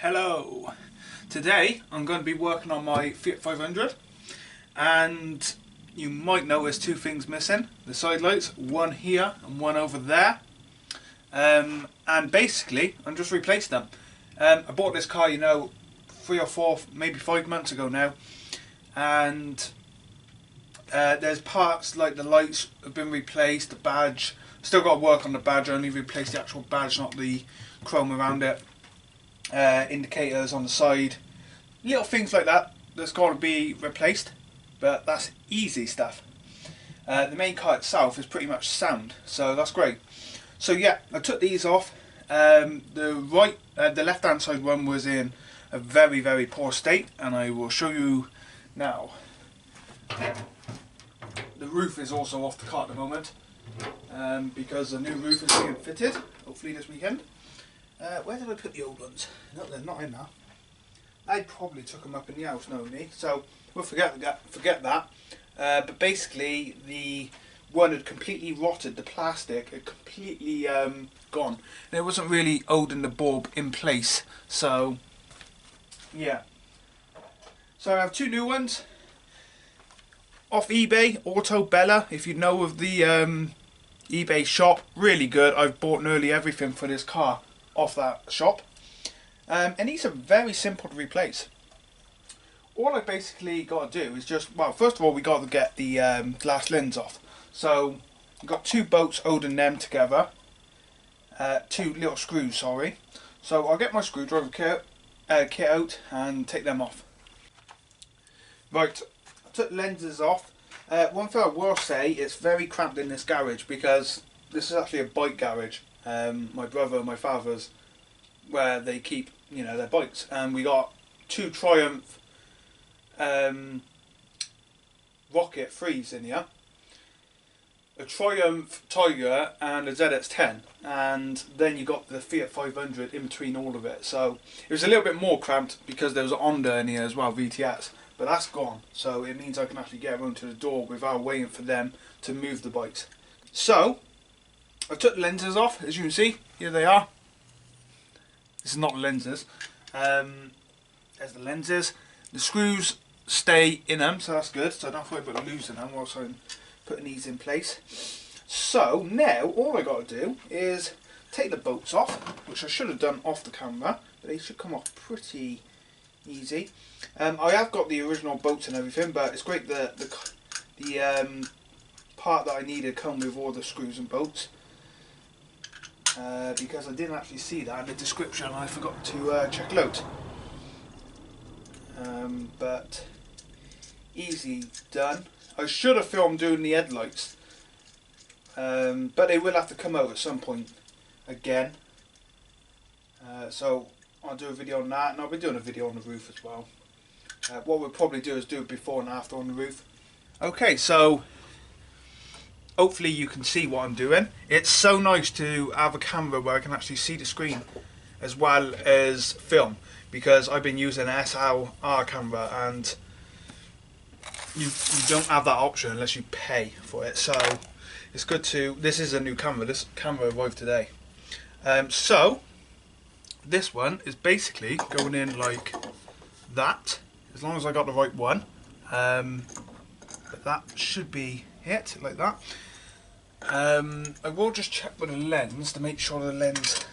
Hello! Today I'm going to be working on my Fiat 500 and you might notice two things missing. The side lights, one here and one over there, and basically I'm just replaced them. I bought this car 3 or 4, maybe 5 months ago now, and there's parts like the lights have been replaced, the badge, still got to work on the badge, I only replaced the actual badge, not the chrome around it. Indicators on the side, little things like that that's got to be replaced, but that's easy stuff. The main car itself is pretty much sound, so that's great. So yeah, I took these off. The left hand side one was in a very, very poor state, and I will show you now. The roof is also off the car at the moment, because the new roof is being fitted, hopefully this weekend. Where did I put the old ones? No, they're not in there. I probably took them up in the house, knowing me, so we'll forget that. But basically, the one had completely rotted. The plastic had completely gone, and it wasn't really holding the bulb in place. So, yeah. So I have two new ones off eBay, Auto Bella. If you know of the eBay shop, really good. I've bought nearly everything for this car off that shop, and these are very simple to replace. All I basically got to do is just, well, first of all we got to get the glass lens off. So I've got two bolts holding them together, two little screws, sorry. So I'll get my screwdriver kit out and take them off. Right, I took the lenses off. One thing I will say, it's very cramped in this garage because this is actually a bike garage. My brother and my father's, where they keep their bikes, and we got two Triumph Rocket 3s in here, a Triumph Tiger and a ZX10, and then you got the Fiat 500 in between all of it. So it was a little bit more cramped because there was an Honda in here as well, VTS, but that's gone, so it means I can actually get around to the door without waiting for them to move the bikes. So I took the lenses off, as you can see, here they are. This is not the lenses. There's the lenses. The screws stay in them, so that's good, so I don't have to worry about losing them whilst I'm putting these in place. So now all I got to do is take the bolts off, which I should have done off the camera, but they should come off pretty easy. I have got the original bolts and everything, but it's great that the part that I needed come with all the screws and bolts. Because I didn't actually see that in the description, I forgot to check it out. But easy done. I should have filmed doing the headlights, but they will have to come out at some point again. So I'll do a video on that, and I'll be doing a video on the roof as well. What we'll probably do is do it before and after on the roof. Okay, so hopefully you can see what I'm doing. It's so nice to have a camera where I can actually see the screen as well as film, because I've been using an SLR camera and you don't have that option unless you pay for it. So it's good to, this is a new camera, this camera arrived today. So this one is basically going in like that, as long as I got the right one. But that should be it, like that. I will just check with the lens to make sure the lens,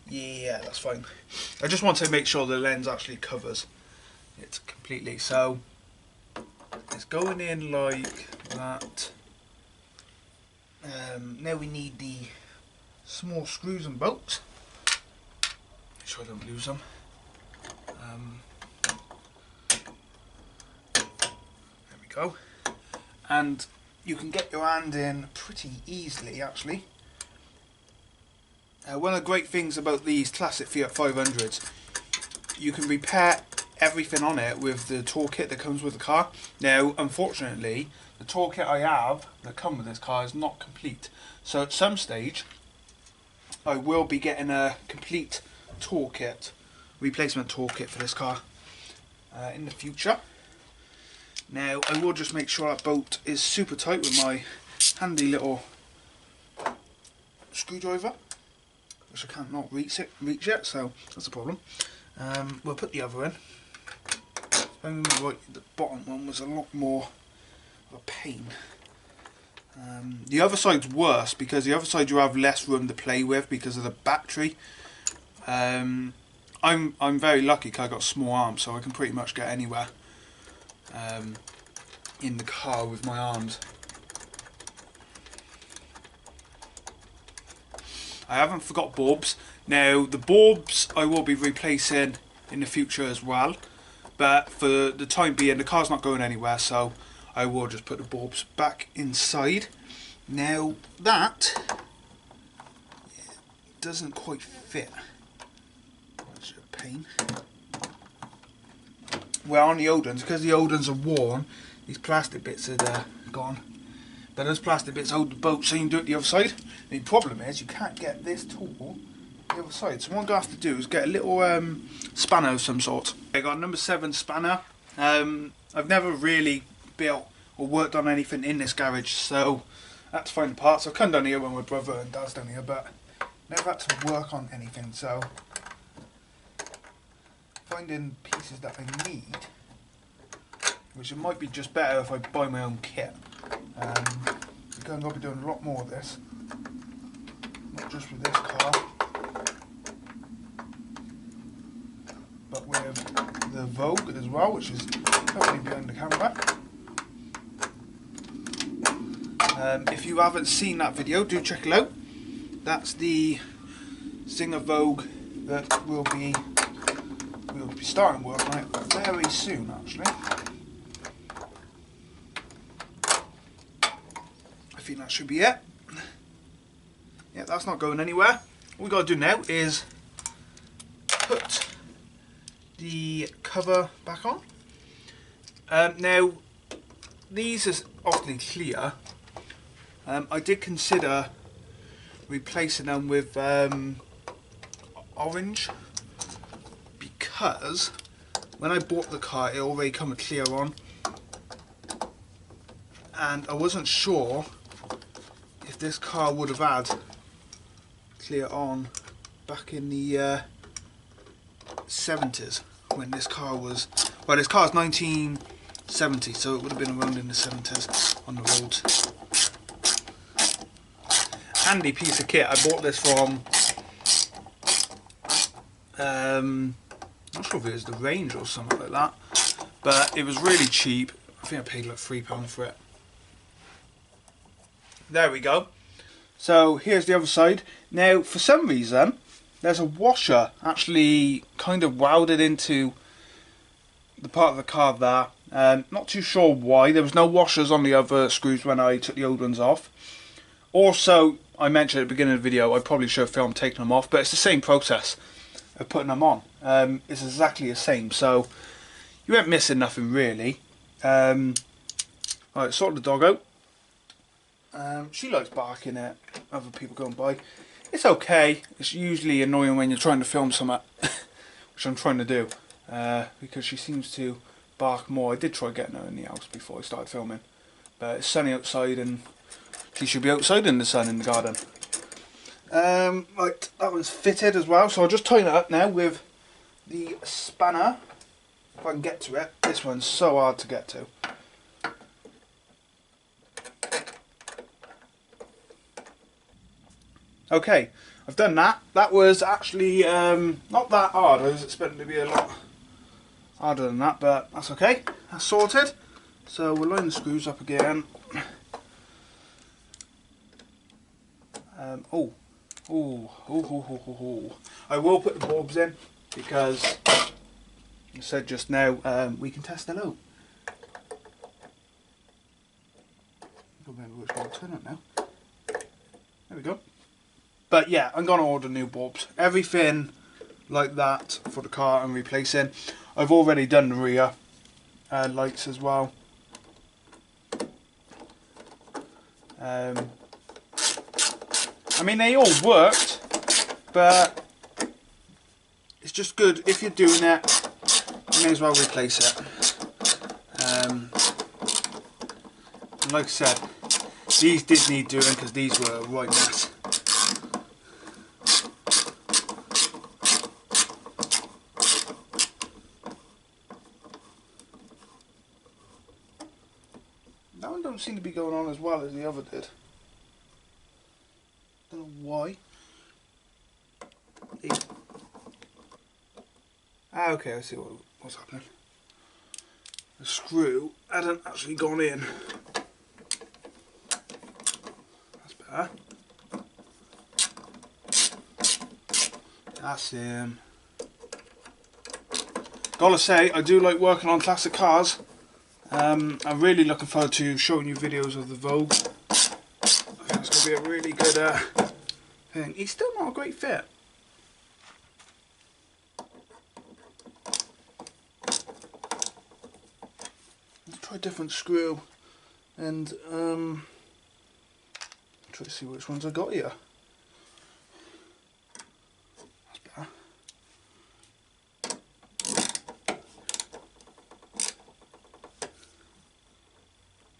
yeah, that's fine. I just want to make sure the lens actually covers it completely. So it's going in like that. Now we need the small screws and bolts. Make sure I don't lose them. There we go. And you can get your hand in pretty easily, actually. One of the great things about these classic Fiat 500s, you can repair everything on it with the toolkit that comes with the car. Now, unfortunately, the toolkit I have that comes with this car is not complete. So at some stage, I will be getting a complete toolkit, replacement toolkit for this car in the future. Now I will just make sure that bolt is super tight with my handy little screwdriver, which I can't not reach yet, so that's a problem. We'll put the other in. Right, the bottom one was a lot more of a pain. The other side's worse because the other side you have less room to play with because of the battery. I'm very lucky because I got small arms, so I can pretty much get anywhere in the car with my arms. I haven't forgot bulbs. Now the bulbs I will be replacing in the future as well, but for the time being the car's not going anywhere, so I will just put the bulbs back inside. Now that doesn't quite fit. That's a pain. Well, on the old ones, because the old ones are worn, these plastic bits are gone. But those plastic bits hold the boat, so you can do it the other side. The problem is you can't get this tool the other side. So what I'm going to have to do is get a little spanner of some sort. I got a number 7 spanner. I've never really built or worked on anything in this garage, so I had to find the parts. I've come down here with my brother and dad's down here, but never had to work on anything, so finding pieces that I need, which it might be just better if I buy my own kit. Because I'm going to be doing a lot more of this, not just with this car, but with the Vogue as well, which is totally behind the camera. If you haven't seen that video, do check it out. That's the Singer Vogue that we'll be starting work on it very soon, actually. I think that should be it. Yeah, that's not going anywhere. What we've got to do now is put the cover back on. Now, these are obviously clear. I did consider replacing them with orange, because when I bought the car it already came with clear on, and I wasn't sure if this car would have had clear on back in the 70s when this car was, well, this car is 1970, so it would have been around in the 70s on the roads. Handy piece of kit. I bought this from not sure if it was the Range or something like that, but it was really cheap. I think I paid like £3 for it. There we go. So here's the other side. Now for some reason there's a washer actually kind of welded into the part of the car there. Not too sure why. There was no washers on the other screws when I took the old ones off. Also, I mentioned at the beginning of the video, I probably should have filmed taking them off, but it's the same process of putting them on. It's exactly the same, so you ain't missing nothing really. Right, sort the dog out. She likes barking at other people going by. It's okay. It's usually annoying when you're trying to film something, which I'm trying to do, because she seems to bark more. I did try getting her in the house before I started filming, but it's sunny outside and she should be outside in the sun in the garden. Right, that one's fitted as well, so I'll just tighten it up now with the spanner, if I can get to it. This one's so hard to get to. Okay, I've done that. That was actually not that hard. I was expecting to be a lot harder than that, but that's okay. That's sorted. So we'll line the screws up again. I will put the bulbs in because I said just now we can test it out. I don't remember which one to turn it now. There we go. But yeah, I'm going to order new bulbs. Everything like that for the car I'm replacing. I've already done the rear lights as well. I mean, they all worked, but it's just good if you're doing it, you may as well replace it. And like I said, these did need doing because these were a right mess. seem to be going on as well as the other did. Don't know why. Okay, I see what's happening. The screw hadn't actually gone in. That's better. That's him. Gotta say, I do like working on classic cars. I'm really looking forward to showing you videos of the Vogue. I think it's going to be a really good thing. He's still not a great fit. Let's try a different screw and try to see which ones I got here. That's better.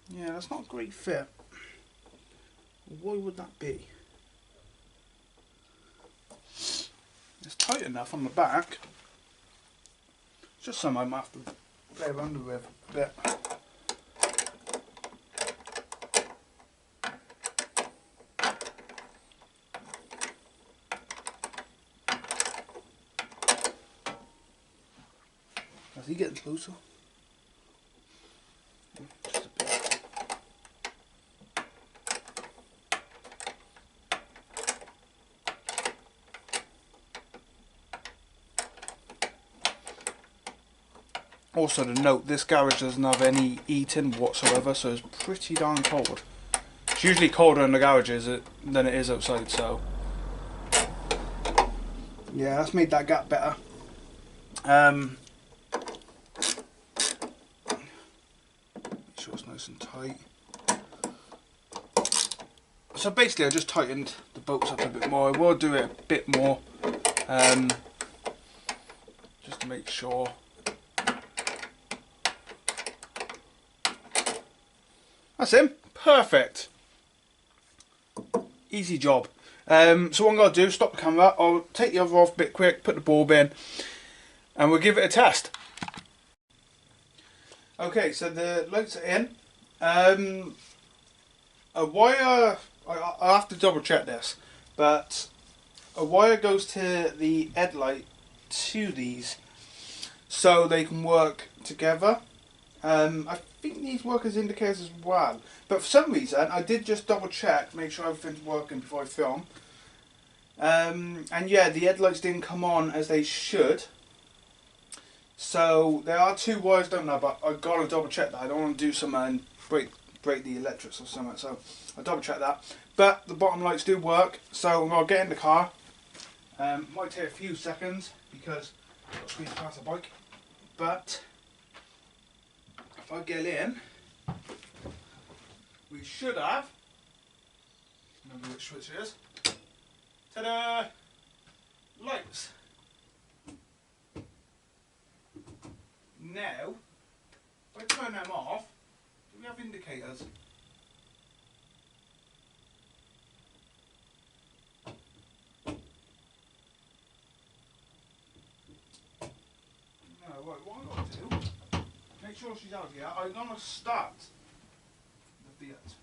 Yeah, that's not a great fit. Why would that be? It's tight enough on the back. It's just something I might have to play around with a bit. Is he getting closer? Just a bit. Also to note, this garage doesn't have any heating whatsoever, so it's pretty darn cold. It's usually colder in the garages than it is outside, so yeah, that's made that gap better. Make sure it's nice and tight. So basically I just tightened the bolts up a bit more. I will do it a bit more just to make sure. That's him. Perfect. Easy job. So what I'm going to do, stop the camera, I'll take the other off a bit quick, put the bulb in, and we'll give it a test. Okay, so the lights are in. A wire, I have to double check this, but a wire goes to the headlight to these so they can work together. I think these work as indicators as well, but for some reason I did just double check, make sure everything's working before I film. And yeah, the headlights didn't come on as they should. So there are two wires down there, but I've got to double check that. I don't want to do something and break the electrics or something, so I'll double check that. But the bottom lights do work, so I'm going to get in the car. Might take a few seconds because I've got to squeeze past the bike, but if I get in, we should have, remember which switch it is, ta-da, lights. Now, if I turn them off, do we have indicators? No, right, what I'm going to do, make sure she's out here, I'm going to start the Fiat.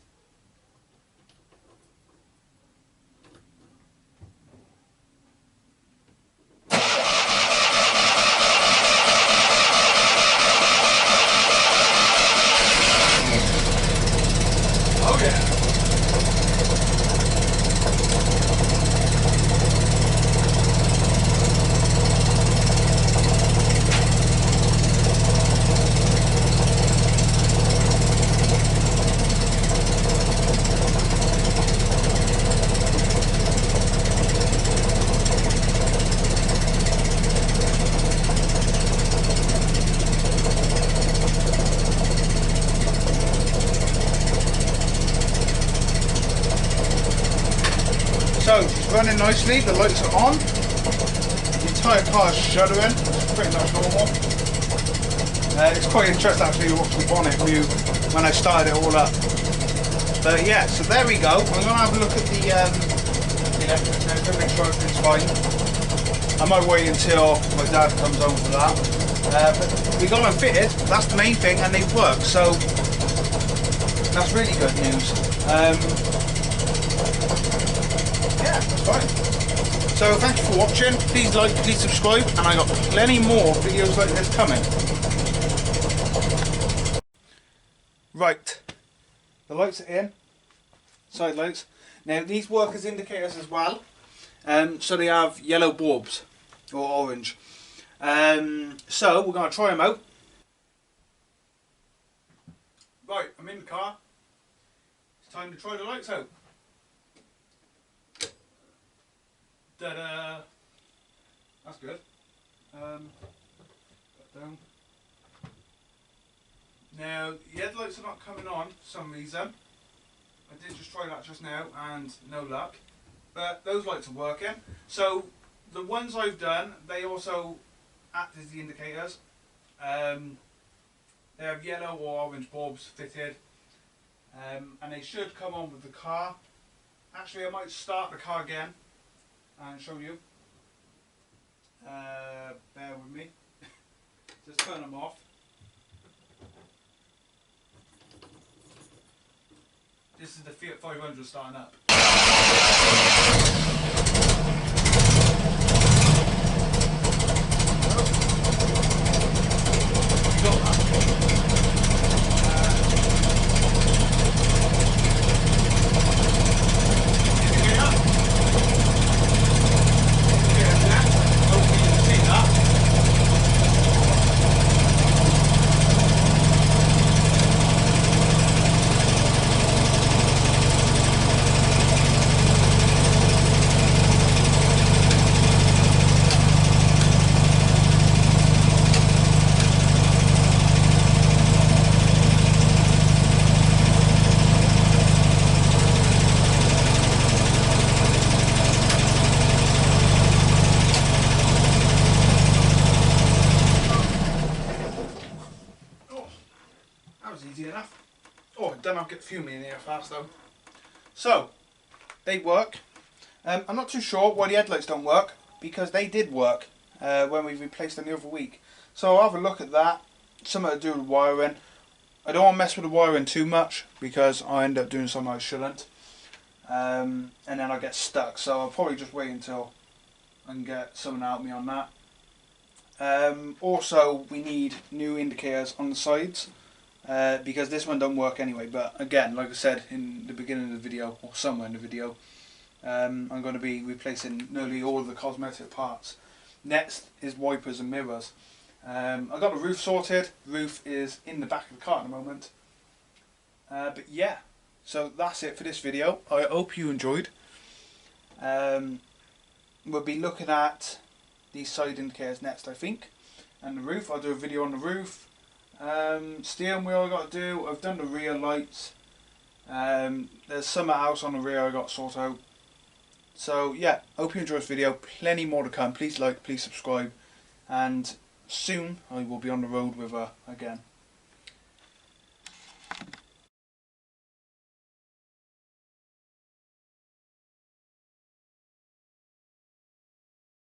So it's running nicely, the lights are on, the entire car is shuddering, it's pretty much normal. It's quite interesting actually to watch the bonnet view when I started it all up. But yeah, so there we go. I'm going to have a look at the electrics now to make sure everything's fine. I might wait until my dad comes home for that. But we got them fitted, that's the main thing, and they work. So That's really good news. Yeah, that's fine. So thanks for watching. Please like, please subscribe, and I got plenty more videos like this coming. Right, the lights are in. Side lights. Now these work as indicators as well. So they have yellow bulbs or orange. So we're going to try them out. Right, I'm in the car. It's time to try the lights out. Ta-da! That's good. Put down. Now the headlights are not coming on for some reason. I did just try that just now and no luck. But those lights are working. So the ones I've done, they also act as the indicators. They have yellow or orange bulbs fitted, and they should come on with the car. Actually, I might start the car again and show you. Bear with me. Just turn them off. This is the Fiat 500 starting up. Easy enough. Oh, I don't know, get fuming in here fast though. So, they work. I'm not too sure why the headlights don't work, because they did work when we replaced them the other week. So I'll have a look at that. Something to do with wiring. I don't want to mess with the wiring too much, because I end up doing something I shouldn't. And then I get stuck. So I'll probably just wait until I can get someone to help me on that. Also, we need new indicators on the sides. Because this one don't work anyway, but again, like I said in the beginning of the video, or somewhere in the video, I'm going to be replacing nearly all of the cosmetic parts. Next is wipers and mirrors. I got the roof sorted. Roof is in the back of the car at the moment. But yeah, so that's it for this video. I hope you enjoyed. We'll be looking at these side indicators next, I think, and the roof. I'll do a video on the roof. Steering wheel I got to do. I've done the rear lights. There's something else on the rear I got to sort out. So yeah, hope you enjoyed this video. Plenty more to come. Please like, please subscribe, and soon I will be on the road with her again.